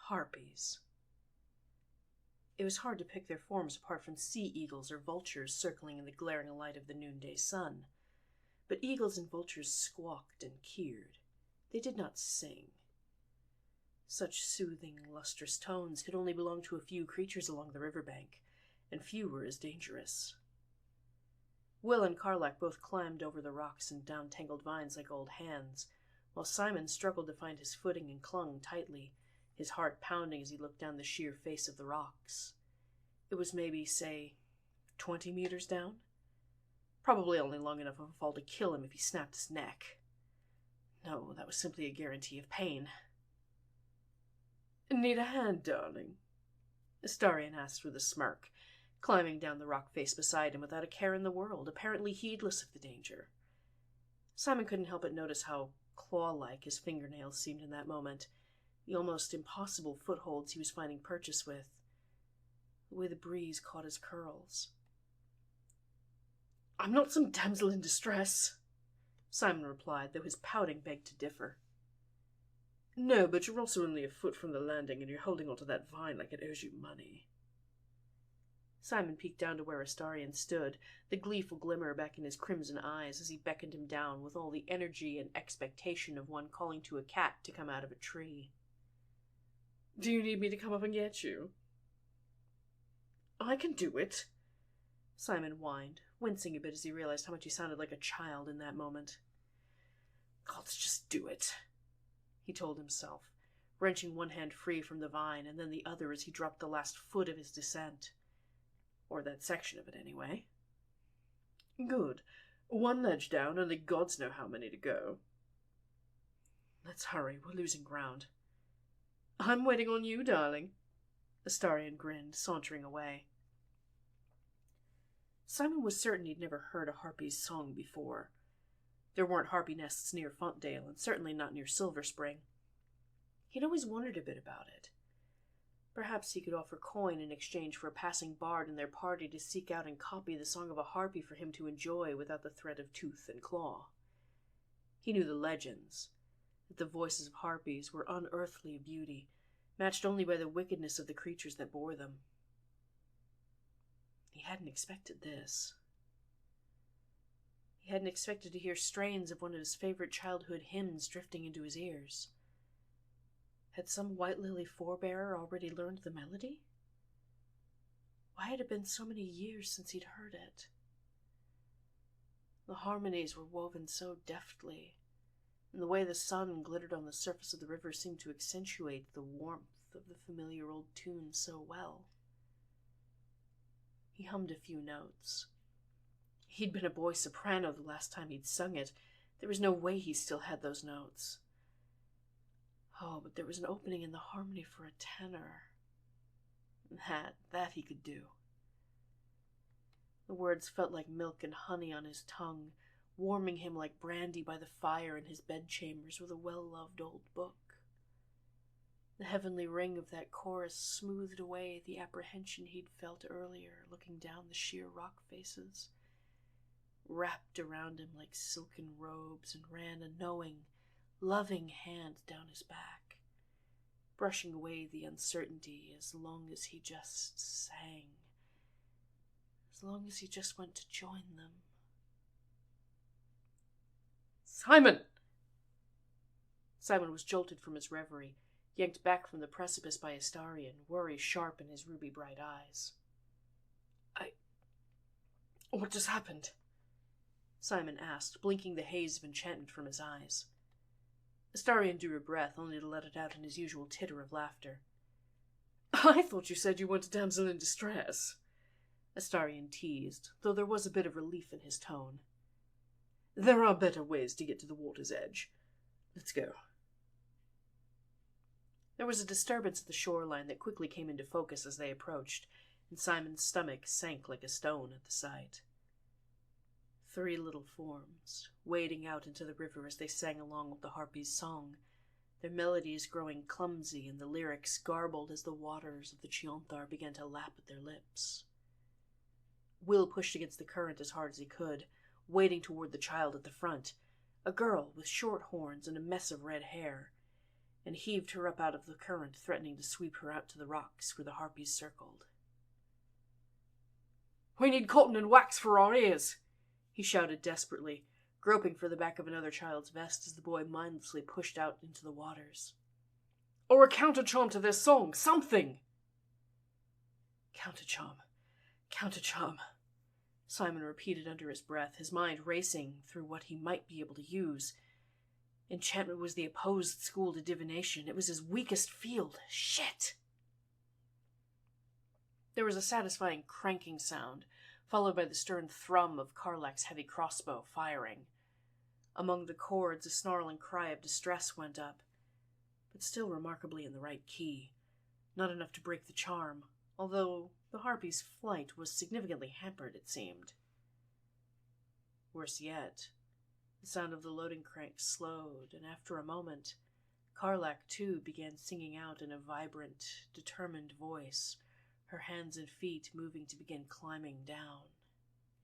Harpies. It was hard to pick their forms apart from sea eagles or vultures circling in the glaring light of the noonday sun. But eagles and vultures squawked and keered. They did not sing. Such soothing, lustrous tones could only belong to a few creatures along the riverbank, and few were as dangerous. Will and Carlac both climbed over the rocks and down tangled vines like old hands, while Simon struggled to find his footing and clung tightly, his heart pounding as he looked down the sheer face of the rocks. It was maybe, say, 20 meters down? Probably only long enough of a fall to kill him if he snapped his neck. No, that was simply a guarantee of pain. "Need a hand, darling?" Astarion asked with a smirk, climbing down the rock face beside him without a care in the world, apparently heedless of the danger. Simon couldn't help but notice how claw-like his fingernails seemed in that moment, the almost impossible footholds he was finding purchase with, the way the breeze caught his curls. "I'm not some damsel in distress," Simon replied, though his pouting begged to differ. "No, but you're also only a foot from the landing, and you're holding onto that vine like it owes you money." Simon peeked down to where Astarion stood, the gleeful glimmer back in his crimson eyes as he beckoned him down with all the energy and expectation of one calling to a cat to come out of a tree. "Do you need me to come up and get you?" "I can do it," Simon whined, wincing a bit as he realized how much he sounded like a child in that moment. "Let's just do it," he told himself, wrenching one hand free from the vine and then the other as he dropped the last foot of his descent. Or that section of it, anyway. "Good. One ledge down, only gods know how many to go." "Let's hurry, we're losing ground." "I'm waiting on you, darling." Astarion grinned, sauntering away. Simon was certain he'd never heard a harpy's song before. There weren't harpy nests near Fontdale, and certainly not near Silver Spring. He'd always wondered a bit about it. Perhaps he could offer coin in exchange for a passing bard in their party to seek out and copy the song of a harpy for him to enjoy without the threat of tooth and claw. He knew the legends, that the voices of harpies were unearthly beauty, matched only by the wickedness of the creatures that bore them. He hadn't expected this. He hadn't expected to hear strains of one of his favorite childhood hymns drifting into his ears. Had some White Lily forebearer already learned the melody? Why had it been so many years since he'd heard it? The harmonies were woven so deftly, and the way the sun glittered on the surface of the river seemed to accentuate the warmth of the familiar old tune so well. He hummed a few notes. He'd been a boy soprano the last time he'd sung it. There was no way he still had those notes. Oh, but there was an opening in the harmony for a tenor. That he could do. The words felt like milk and honey on his tongue, warming him like brandy by the fire in his bedchambers with a well-loved old book. The heavenly ring of that chorus smoothed away the apprehension he'd felt earlier, looking down the sheer rock faces, wrapped around him like silken robes, and ran a knowing, loving hand down his back, brushing away the uncertainty as long as he just sang, as long as he just went to join them. "Simon!" Simon was jolted from his reverie, yanked back from the precipice by Astarion, worry sharp in his ruby-bright eyes. What just happened?" Simon asked, blinking the haze of enchantment from his eyes. Astarion drew a breath, only to let it out in his usual titter of laughter. "I thought you said you weren't a damsel in distress," Astarion teased, though there was a bit of relief in his tone. "There are better ways to get to the water's edge. Let's go." There was a disturbance at the shoreline that quickly came into focus as they approached, and Simon's stomach sank like a stone at the sight. 3 little forms, wading out into the river as they sang along with the harpy's song, their melodies growing clumsy and the lyrics garbled as the waters of the Chionthar began to lap at their lips. Will pushed against the current as hard as he could, wading toward the child at the front, a girl with short horns and a mess of red hair, and heaved her up out of the current, threatening to sweep her out to the rocks where the harpies circled. "We need cotton and wax for our ears," he shouted desperately, groping for the back of another child's vest as the boy mindlessly pushed out into the waters. "Or a counter-charm to their song, something!" Counter-charm, counter-charm, Simon repeated under his breath, his mind racing through what he might be able to use. Enchantment was the opposed school to divination. It was his weakest field. Shit! There was a satisfying cranking sound, followed by the stern thrum of Karlak's heavy crossbow firing. Among the chords, a snarling cry of distress went up, but still remarkably in the right key, not enough to break the charm, although the harpy's flight was significantly hampered, it seemed. Worse yet, the sound of the loading crank slowed, and after a moment, Karlak, too, began singing out in a vibrant, determined voice, her hands and feet moving to begin climbing down.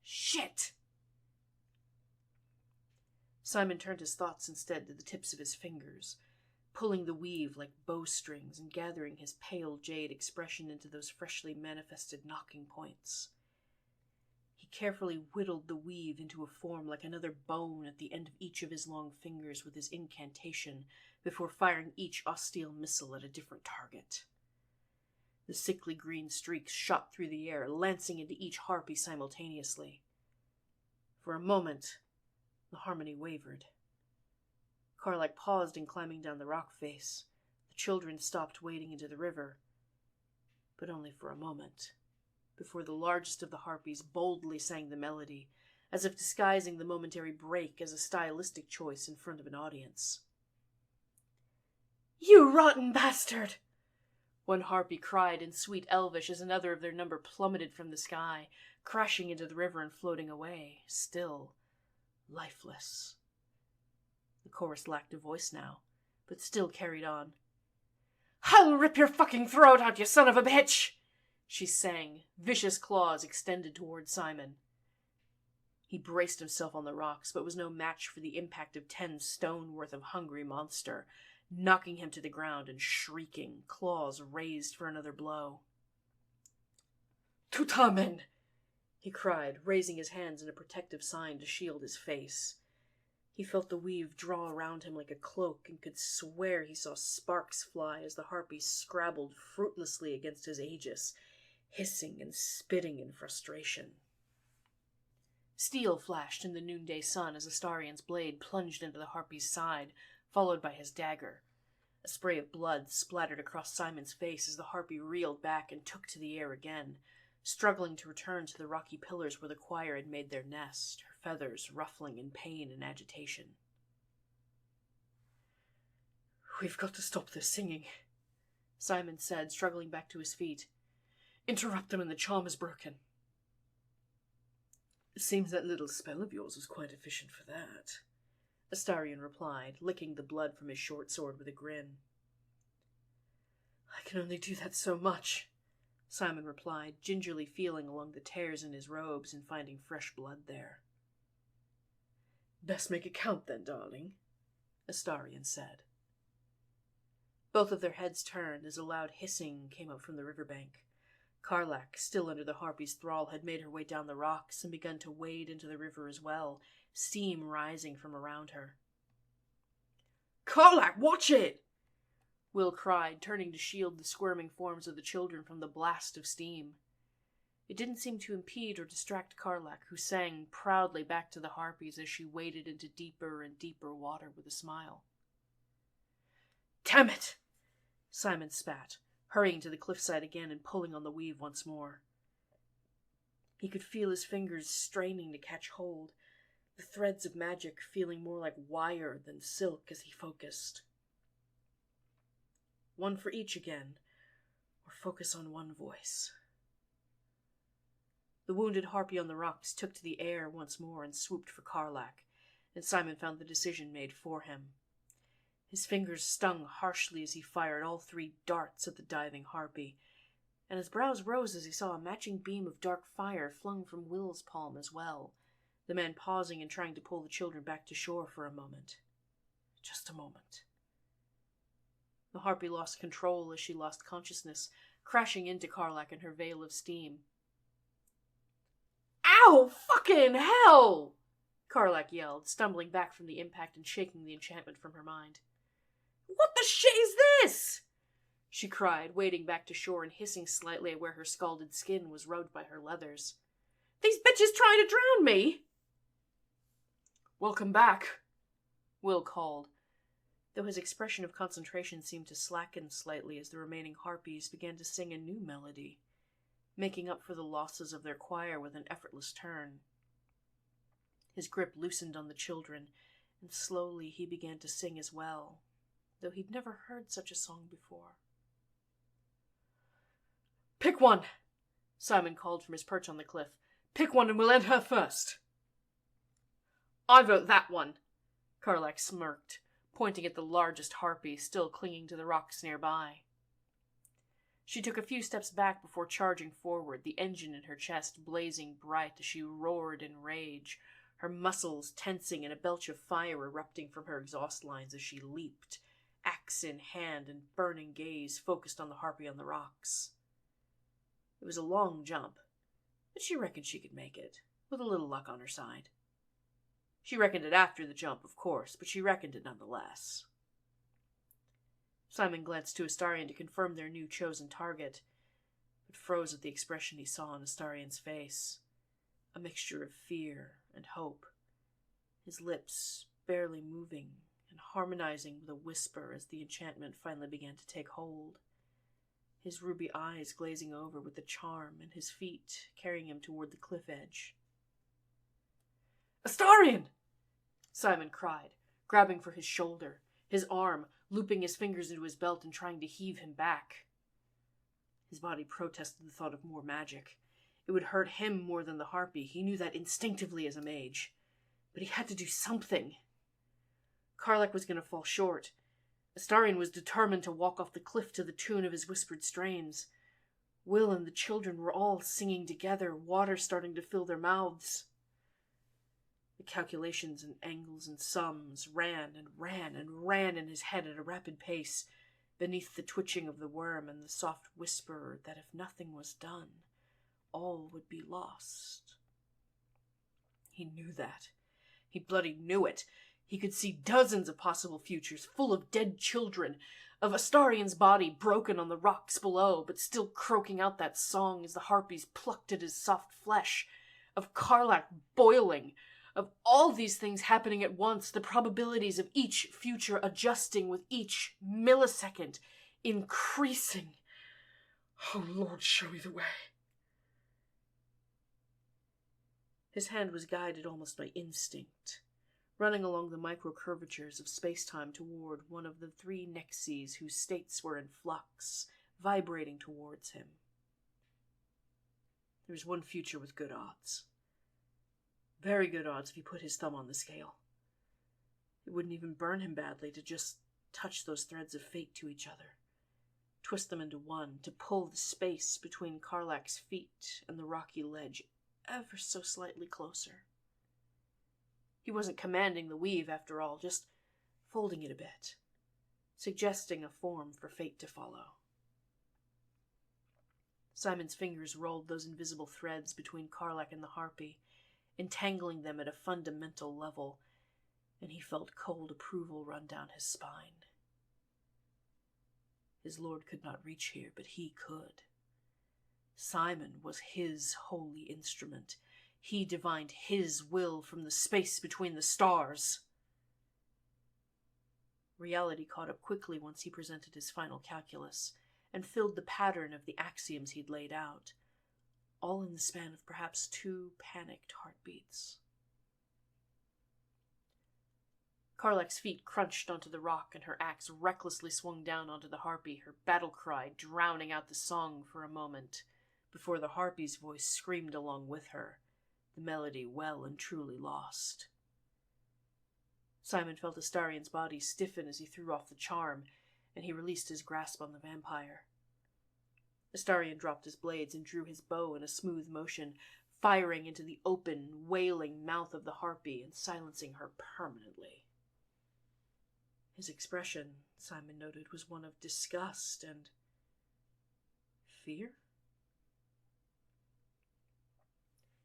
Shit! Simon turned his thoughts instead to the tips of his fingers, pulling the weave like bowstrings and gathering his pale jade expression into those freshly manifested knocking points. He carefully whittled the weave into a form like another bone at the end of each of his long fingers with his incantation before firing each osteel missile at a different target. The sickly green streaks shot through the air, lancing into each harpy simultaneously. For a moment, the harmony wavered. Karlak paused in climbing down the rock face. The children stopped wading into the river, but only for a moment, before the largest of the harpies boldly sang the melody, as if disguising the momentary break as a stylistic choice in front of an audience. "You rotten bastard!" one harpy cried in sweet Elvish as another of their number plummeted from the sky, crashing into the river and floating away, still, lifeless. The chorus lacked a voice now, but still carried on. "I'll rip your fucking throat out, you son of a bitch!" she sang, vicious claws extended toward Simon. He braced himself on the rocks, but was no match for the impact of 10 stone worth of hungry monster, knocking him to the ground and shrieking, claws raised for another blow. "Tutamen!" he cried, raising his hands in a protective sign to shield his face. He felt the weave draw around him like a cloak and could swear he saw sparks fly as the harpy scrabbled fruitlessly against his aegis, hissing and spitting in frustration. Steel flashed in the noonday sun as Astarion's blade plunged into the harpy's side, followed by his dagger. A spray of blood splattered across Simon's face as the harpy reeled back and took to the air again, struggling to return to the rocky pillars where the choir had made their nest, her feathers ruffling in pain and agitation. "We've got to stop this singing," Simon said, struggling back to his feet. "Interrupt them and the charm is broken." "It seems that little spell of yours was quite efficient for that," Astarion replied, licking the blood from his short sword with a grin. "I can only do that so much," Simon replied, gingerly feeling along the tears in his robes and finding fresh blood there. "Best make it count then, darling," Astarion said. Both of their heads turned as a loud hissing came up from the riverbank. Karlak, still under the harpy's thrall, had made her way down the rocks and begun to wade into the river as well, steam rising from around her. "Karlak, watch it!" Will cried, turning to shield the squirming forms of the children from the blast of steam. It didn't seem to impede or distract Karlak, who sang proudly back to the harpies as she waded into deeper and deeper water with a smile. "Damn it!" Simon spat, hurrying to the cliffside again and pulling on the weave once more. He could feel his fingers straining to catch hold, the threads of magic feeling more like wire than silk as he focused. One for each again, or focus on one voice. The wounded harpy on the rocks took to the air once more and swooped for Karlak, and Simon found the decision made for him. His fingers stung harshly as he fired all 3 darts at the diving harpy, and his brows rose as he saw a matching beam of dark fire flung from Will's palm as well, the man pausing and trying to pull the children back to shore for a moment. Just a moment. The harpy lost control as she lost consciousness, crashing into Karlak in her veil of steam. "Ow! Fucking hell!" Karlak yelled, stumbling back from the impact and shaking the enchantment from her mind. "What the shit is this?" she cried, wading back to shore and hissing slightly at where her scalded skin was rubbed by her leathers. "These bitches trying to drown me!" "Welcome back," Will called, though his expression of concentration seemed to slacken slightly as the remaining harpies began to sing a new melody, making up for the losses of their choir with an effortless turn. His grip loosened on the children, and slowly he began to sing as well, though he'd never heard such a song before. "Pick one," Simon called from his perch on the cliff. "Pick one and we'll end her first." "I vote that one," Karlak smirked, pointing at the largest harpy still clinging to the rocks nearby. She took a few steps back before charging forward, the engine in her chest blazing bright as she roared in rage, her muscles tensing and a belch of fire erupting from her exhaust lines as she leaped, axe in hand and burning gaze focused on the harpy on the rocks. It was a long jump, but she reckoned she could make it, with a little luck on her side. She reckoned it after the jump, of course, but she reckoned it nonetheless. Simon glanced to Astarion to confirm their new chosen target, but froze at the expression he saw on Astarion's face, a mixture of fear and hope, his lips barely moving and harmonizing with a whisper as the enchantment finally began to take hold, his ruby eyes glazing over with the charm and his feet carrying him toward the cliff edge. "Astarion!" Simon cried, grabbing for his shoulder, his arm looping his fingers into his belt and trying to heave him back. His body protested the thought of more magic. It would hurt him more than the harpy. He knew that instinctively as a mage. But he had to do something. Karlak was going to fall short. Astarion was determined to walk off the cliff to the tune of his whispered strains. Will and the children were all singing together, water starting to fill their mouths. The calculations and angles and sums ran and ran and ran in his head at a rapid pace, beneath the twitching of the worm and the soft whisper that if nothing was done, all would be lost. He knew that. He bloody knew it. He could see dozens of possible futures, full of dead children, of Astarion's body broken on the rocks below, but still croaking out that song as the harpies plucked at his soft flesh, of Karlak boiling, of all these things happening at once, the probabilities of each future adjusting with each millisecond, increasing. "Oh Lord, show me the way." His hand was guided almost by instinct, running along the microcurvatures of space-time toward one of the three nexes whose states were in flux, vibrating towards him. There was one future with good odds. Very good odds if he put his thumb on the scale. It wouldn't even burn him badly to just touch those threads of fate to each other, twist them into one, to pull the space between Karlak's feet and the rocky ledge ever so slightly closer. He wasn't commanding the weave, after all, just folding it a bit, suggesting a form for fate to follow. Simon's fingers rolled those invisible threads between Karlak and the harpy, entangling them at a fundamental level, and he felt cold approval run down his spine. His lord could not reach here, but he could. Simon was his holy instrument. He divined his will from the space between the stars. Reality caught up quickly once he presented his final calculus, and filled the pattern of the axioms he'd laid out, all in the span of perhaps 2 panicked heartbeats. Karlak's feet crunched onto the rock, and her axe recklessly swung down onto the harpy, her battle cry drowning out the song for a moment, before the harpy's voice screamed along with her, the melody well and truly lost. Simon felt Astarion's body stiffen as he threw off the charm, and he released his grasp on the vampire. Astarion dropped his blades and drew his bow in a smooth motion, firing into the open, wailing mouth of the harpy and silencing her permanently. His expression, Simon noted, was one of disgust and fear.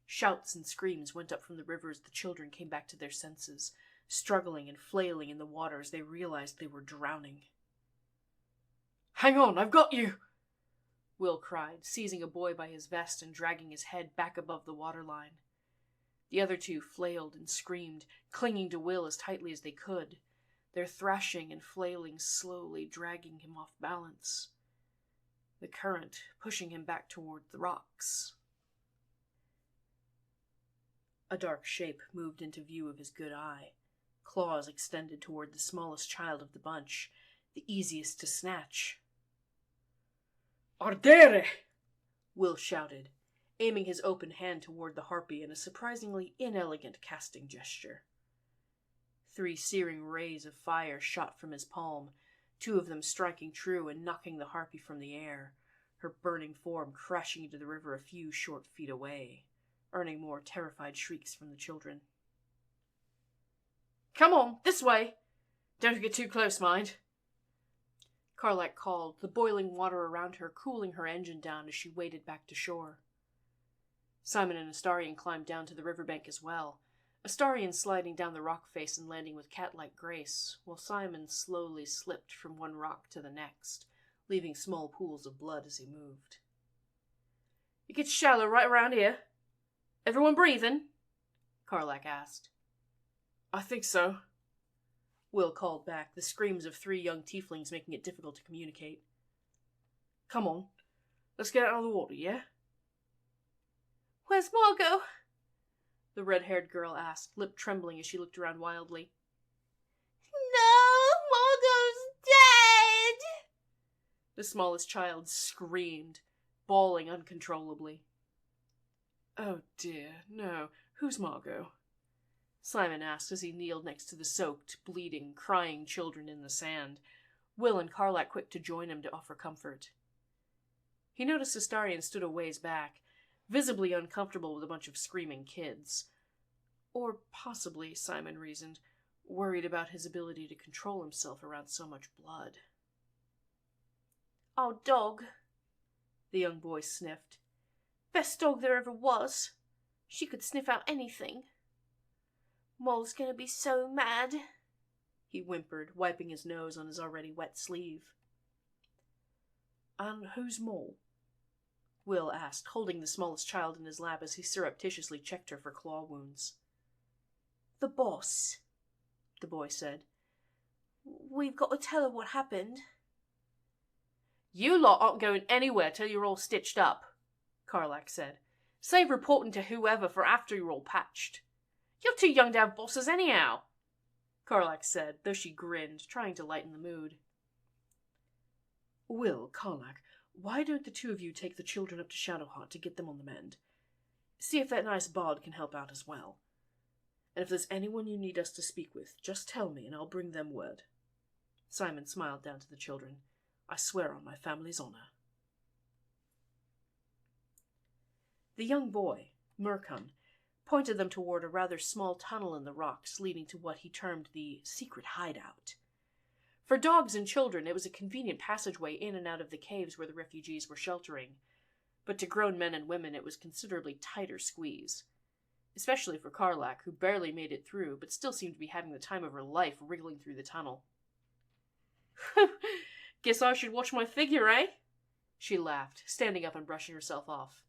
Shouts and screams went up from the river as the children came back to their senses, struggling and flailing in the water as they realized they were drowning. "Hang on, I've got you!" Will cried, seizing a boy by his vest and dragging his head back above the waterline. The other two flailed and screamed, clinging to Will as tightly as they could, their thrashing and flailing slowly dragging him off balance, the current pushing him back toward the rocks. A dark shape moved into view of his good eye, claws extended toward the smallest child of the bunch, the easiest to snatch. "Ardere!" Will shouted, aiming his open hand toward the harpy in a surprisingly inelegant casting gesture. 3 searing rays of fire shot from his palm, 2 of them striking true and knocking the harpy from the air, her burning form crashing into the river a few short feet away, earning more terrified shrieks from the children. "Come on, this way! Don't get too close, mind!" Carlac called, the boiling water around her cooling her engine down as she waded back to shore. Simon and Astarion climbed down to the riverbank as well, Astarion sliding down the rock face and landing with cat-like grace, while Simon slowly slipped from one rock to the next, leaving small pools of blood as he moved. "It gets shallow right around here. Everyone breathing?" Carlac asked. "I think so," Will called back, the screams of 3 young tieflings making it difficult to communicate. "Come on, let's get out of the water, yeah?" "Where's Margot?" the red-haired girl asked, lip trembling as she looked around wildly. "No, Margot's dead!" The smallest child screamed, bawling uncontrollably. "Oh dear, no. Who's Margot?" Simon asked as he kneeled next to the soaked, bleeding, crying children in the sand, Will and Carlac quick to join him to offer comfort. He noticed Astarion stood a ways back, visibly uncomfortable with a bunch of screaming kids. Or possibly, Simon reasoned, worried about his ability to control himself around so much blood. "Our dog," the young boy sniffed. "Best dog there ever was. She could sniff out anything. Mole's gonna be so mad," he whimpered, wiping his nose on his already wet sleeve. "And who's Mole?" Will asked, holding the smallest child in his lap as he surreptitiously checked her for claw wounds. "The boss," the boy said. "We've got to tell her what happened." "You lot aren't going anywhere till you're all stitched up," Carlac said. "Save reporting to whoever for after you're all patched. You're too young to have bosses anyhow," Carlac said, though she grinned, trying to lighten the mood. "Will, Carlac, why don't the 2 of you take the children up to Shadowheart to get them on the mend? See if that nice bard can help out as well. And if there's anyone you need us to speak with, just tell me and I'll bring them word." Simon smiled down to the children. "I swear on my family's honor." The young boy, Murkun, pointed them toward a rather small tunnel in the rocks leading to what he termed the secret hideout. For dogs and children, it was a convenient passageway in and out of the caves where the refugees were sheltering, but to grown men and women it was considerably tighter squeeze. Especially for Carlac, who barely made it through, but still seemed to be having the time of her life wriggling through the tunnel. "Guess I should watch my figure, eh?" she laughed, standing up and brushing herself off.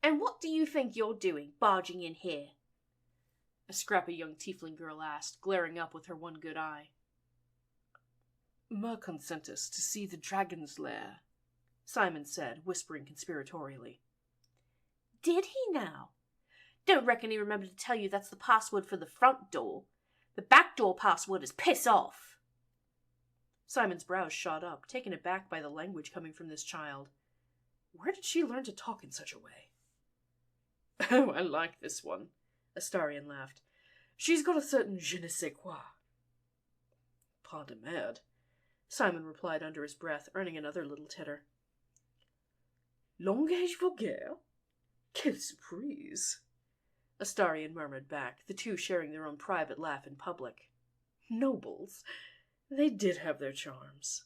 "And what do you think you're doing, barging in here?" a scrappy young tiefling girl asked, glaring up with her one good eye. "Murkun sent us to see the dragon's lair," Simon said, whispering conspiratorially. "Did he now? Don't reckon he remembered to tell you that's the password for the front door. The back door password is piss off." Simon's brows shot up, taken aback by the language coming from this child. Where did she learn to talk in such a way? "Oh, I like this one," Astarion laughed. "She's got a certain je ne sais quoi." "Pas de merde," Simon replied under his breath, earning another little titter. "Langage vulgaire? Quelle surprise!" Astarion murmured back, the 2 sharing their own private laugh in public. Nobles? They did have their charms.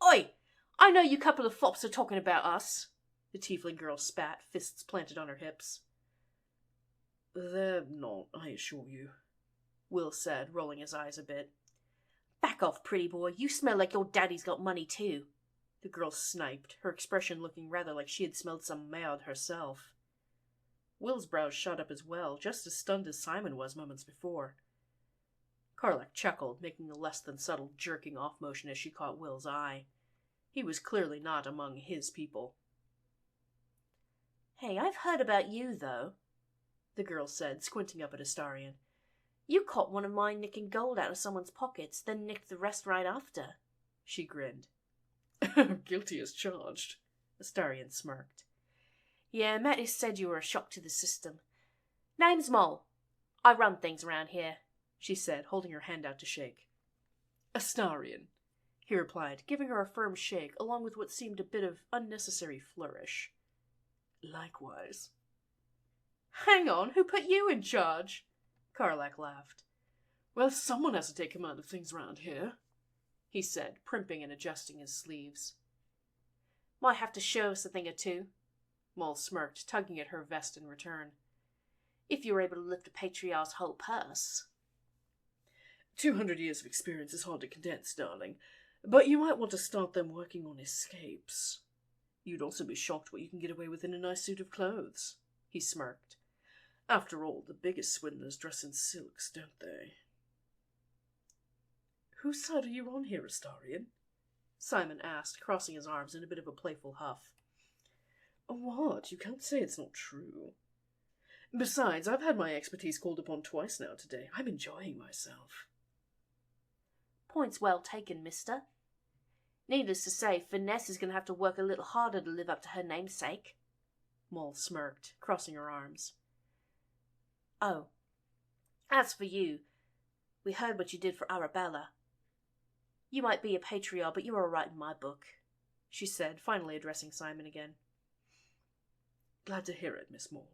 Oi! I know you couple of fops are talking about us. The tiefling girl spat, fists planted on her hips. They're not, I assure you, Will said, rolling his eyes a bit. Back off, pretty boy. You smell like your daddy's got money too. The girl sniped, her expression looking rather like she had smelled some mead herself. Will's brows shot up as well, just as stunned as Simon was moments before. Karlach chuckled, making a less than subtle jerking off motion as she caught Will's eye. He was clearly not among his people. Hey, I've heard about you, though, the girl said, squinting up at Astarion. You caught one of mine nicking gold out of someone's pockets, then nicked the rest right after. She grinned. Guilty as charged, Astarion smirked. Yeah, Mattis said you were a shock to the system. Name's Moll. I run things around here, she said, holding her hand out to shake. Astarion, he replied, giving her a firm shake, along with what seemed a bit of unnecessary flourish. Likewise. Hang on, who put you in charge? Karlach laughed. Well, someone has to take command of things around here, he said, primping and adjusting his sleeves. Might have to show us a thing or two, Moll smirked, tugging at her vest in return. If you were able to lift a patriarch's whole purse. 200 years of experience is hard to condense, darling, but you might want to start them working on escapes. You'd also be shocked what you can get away with in a nice suit of clothes, he smirked. After all, the biggest swindlers dress in silks, don't they? Whose side are you on here, Astarion? Simon asked, crossing his arms in a bit of a playful huff. What? You can't say it's not true. Besides, I've had my expertise called upon twice now today. I'm enjoying myself. Point's well taken, mister. Needless to say, Finesse is going to have to work a little harder to live up to her namesake. Moll smirked, crossing her arms. Oh, as for you, we heard what you did for Arabella. You might be a patriarch, but you're all right in my book, she said, finally addressing Simon again. Glad to hear it, Miss Moll.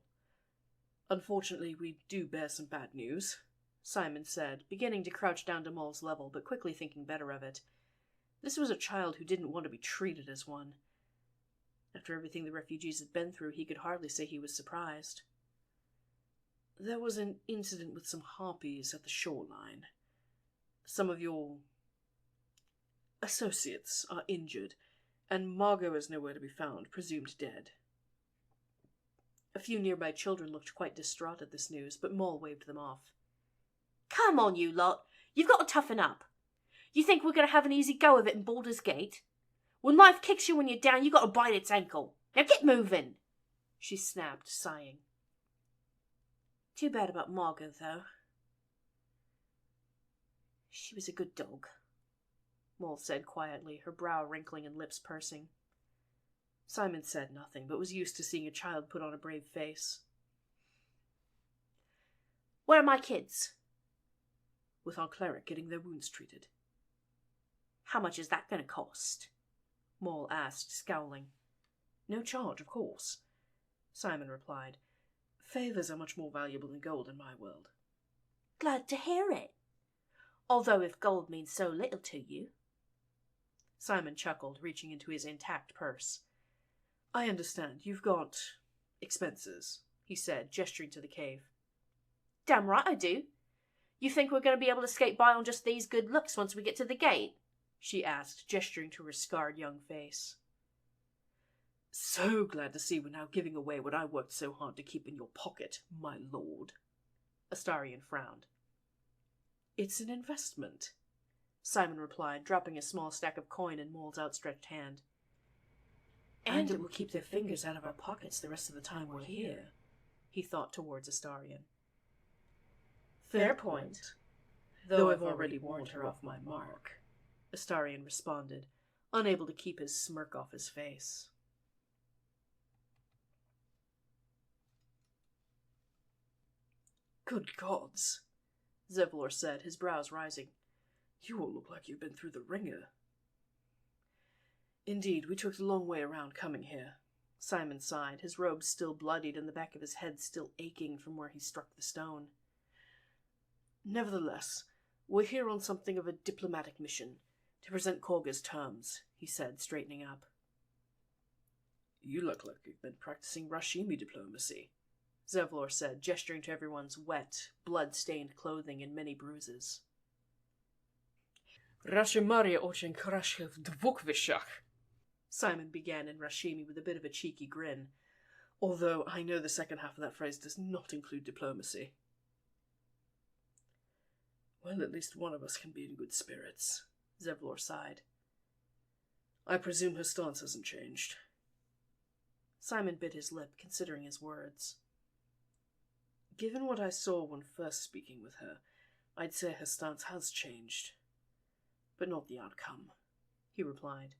Unfortunately, we do bear some bad news, Simon said, beginning to crouch down to Moll's level, but quickly thinking better of it. This was a child who didn't want to be treated as one. After everything the refugees had been through, he could hardly say he was surprised. There was an incident with some harpies at the shoreline. Some of your associates are injured, and Margot is nowhere to be found, presumed dead. A few nearby children looked quite distraught at this news, but Moll waved them off. Come on, you lot. You've got to toughen up. You think we're going to have an easy go of it in Baldur's Gate? When life kicks you when you're down, you got to bite its ankle. Now get moving, she snapped, sighing. Too bad about Margot, though. She was a good dog, Moll said quietly, her brow wrinkling and lips pursing. Simon said nothing, but was used to seeing a child put on a brave face. Where are my kids? With our cleric getting their wounds treated. How much is that going to cost? Moll asked, scowling. No charge, of course, Simon replied. Favours are much more valuable than gold in my world. Glad to hear it. Although if gold means so little to you. Simon chuckled, reaching into his intact purse. I understand. You've got expenses, he said, gesturing to the cave. Damn right I do. You think we're going to be able to skate by on just these good looks once we get to the gate? She asked, gesturing to her scarred young face. So glad to see we're now giving away what I worked so hard to keep in your pocket, my lord. Astarion frowned. It's an investment, Simon replied, dropping a small stack of coin in Moll's outstretched hand. And it will keep their fingers out of our pockets the rest of the time we're here, he thought towards Astarion. Fair point, though I've already warned her off my mark, Astarion responded, unable to keep his smirk off his face. Good gods, Zevlor said, his brows rising. You all look like you've been through the ringer. Indeed, we took the long way around coming here. Simon sighed, his robes still bloodied and the back of his head still aching from where he struck the stone. Nevertheless, We're here on something of a diplomatic mission, to present Korga's terms, he said, straightening up. You look like you've been practicing Rashemi diplomacy, Zevlor said, gesturing to everyone's wet, blood-stained clothing and many bruises. Rashemaria очень хорошо в двух вещах, Simon began in Rashemi with a bit of a cheeky grin, although I know the second half of that phrase does not include diplomacy. Well, at least one of us can be in good spirits, Zevlor sighed. I presume her stance hasn't changed. Simon bit his lip, considering his words. Given what I saw when first speaking with her, I'd say her stance has changed. But not the outcome, he replied.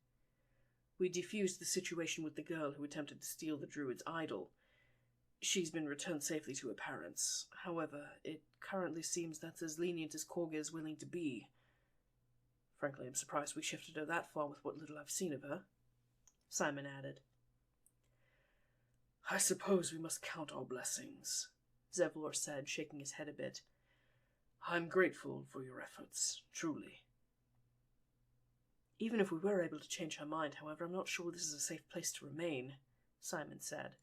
We defused the situation with the girl who attempted to steal the druid's idol. She's been returned safely to her parents. However, it currently seems that's as lenient as Korga is willing to be. Frankly, I'm surprised we shifted her that far with what little I've seen of her, Simon added. I suppose we must count our blessings, Zevlor said, shaking his head a bit. I'm grateful for your efforts, truly. Even if we were able to change her mind, however, I'm not sure this is a safe place to remain, Simon said.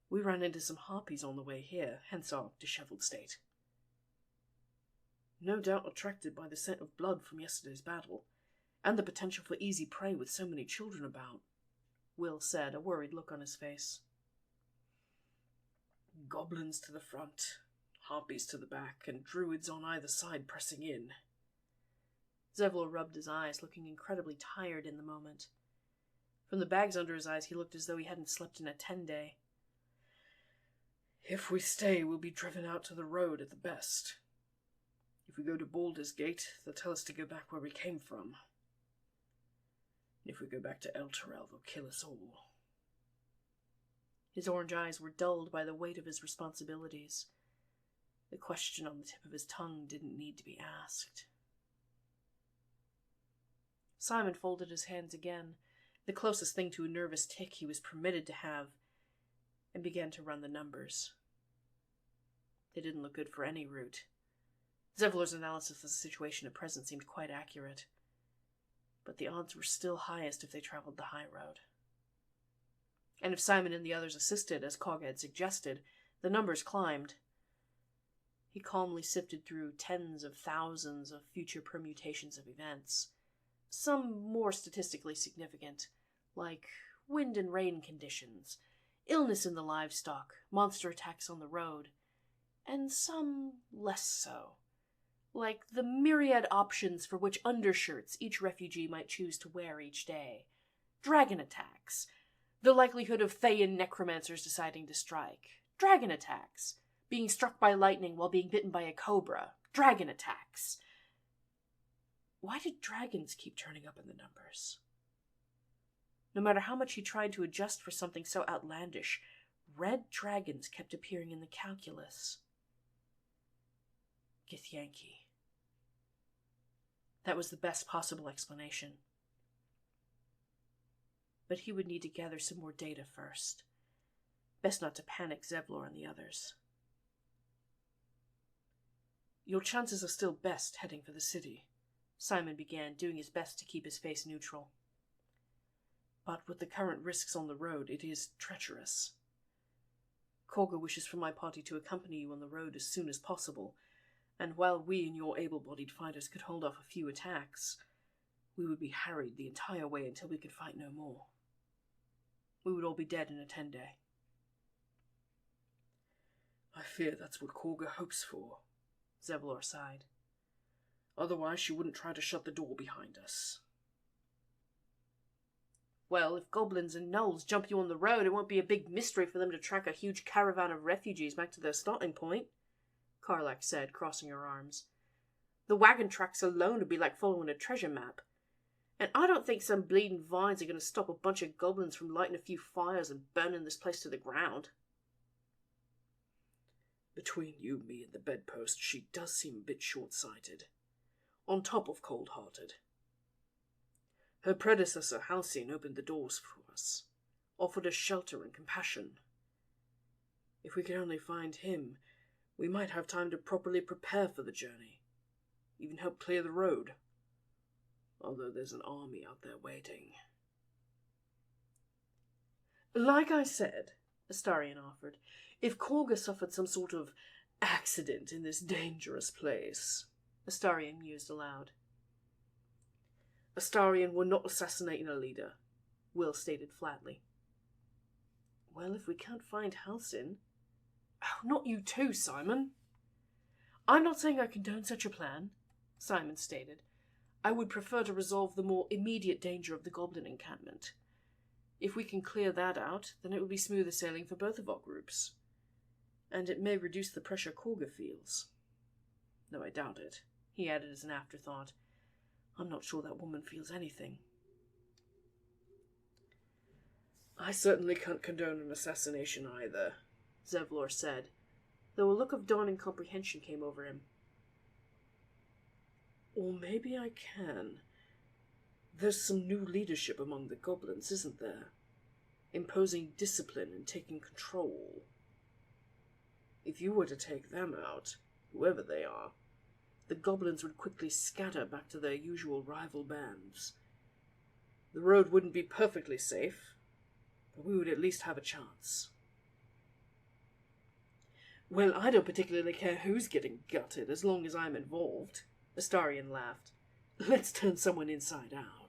We ran into some harpies on the way here, hence our disheveled state. No doubt attracted by the scent of blood from yesterday's battle, and the potential for easy prey with so many children about, Will said, a worried look on his face. Goblins to the front, harpies to the back, and druids on either side pressing in. Zevlor rubbed his eyes, looking incredibly tired in the moment. From the bags under his eyes, he looked as though he hadn't slept in a 10-day. If we stay, we'll be driven out to the road at the best. If we go to Baldur's Gate, they'll tell us to go back where we came from. If we go back to Elturel, they'll kill us all. His orange eyes were dulled by the weight of his responsibilities. The question on the tip of his tongue didn't need to be asked. Simon folded his hands again, the closest thing to a nervous tic he was permitted to have, and began to run the numbers. They didn't look good for any route. Zevlor's analysis of the situation at present seemed quite accurate, but the odds were still highest if they traveled the high road. And if Simon and the others assisted, as Korga had suggested, the numbers climbed. He calmly sifted through tens of thousands of future permutations of events, some more statistically significant, like wind and rain conditions, illness in the livestock, monster attacks on the road, and some less so, like the myriad options for which undershirts each refugee might choose to wear each day, dragon attacks, the likelihood of Thayan necromancers deciding to strike, dragon attacks, being struck by lightning while being bitten by a cobra, dragon attacks. Why did dragons keep turning up in the numbers? No matter how much he tried to adjust for something so outlandish, red dragons kept appearing in the calculus. Githyanki. That was the best possible explanation. But he would need to gather some more data first. Best not to panic Zevlor and the others. Your chances are still best heading for the city, Simon began, doing his best to keep his face neutral. But with the current risks on the road, it is treacherous. Korga wishes for my party to accompany you on the road as soon as possible, and while we and your able-bodied fighters could hold off a few attacks, we would be harried the entire way until we could fight no more. We would all be dead in a 10-day. I fear that's what Korga hopes for, Zevlor sighed. Otherwise she wouldn't try to shut the door behind us. Well, if goblins and gnolls jump you on the road, it won't be a big mystery for them to track a huge caravan of refugees back to their starting point, Karlak said, crossing her arms. The wagon tracks alone would be like following a treasure map. And I don't think some bleeding vines are going to stop a bunch of goblins from lighting a few fires and burning this place to the ground. Between you, me, and the bedpost, she does seem a bit short-sighted. On top of cold-hearted. Her predecessor, Halcyon, opened the doors for us, offered us shelter and compassion. If we could only find him, we might have time to properly prepare for the journey. even help clear the road. Although there's an army out there waiting. Like I said, Astarion offered, if Korga suffered some sort of accident in this dangerous place. Astarion mused aloud. Astarion, we're not assassinating a leader, Will stated flatly. Well, if we can't find Halsin... Oh, not you too, Simon. I'm not saying I condone such a plan, Simon stated. I would prefer to resolve the more immediate danger of the goblin encampment. If we can clear that out, then it will be smoother sailing for both of our groups. And it may reduce the pressure Korga feels. Though I doubt it, he added as an afterthought. I'm not sure that woman feels anything. I certainly can't condone an assassination either, Zevlor said, though a look of dawning comprehension came over him. Or maybe I can. There's some new leadership among the goblins, isn't there? Imposing discipline and taking control. If you were to take them out, whoever they are, the goblins would quickly scatter back to their usual rival bands. The road wouldn't be perfectly safe, but we would at least have a chance. Well, I don't particularly care who's getting gutted as long as I'm involved, Astarion laughed. Let's turn someone inside out.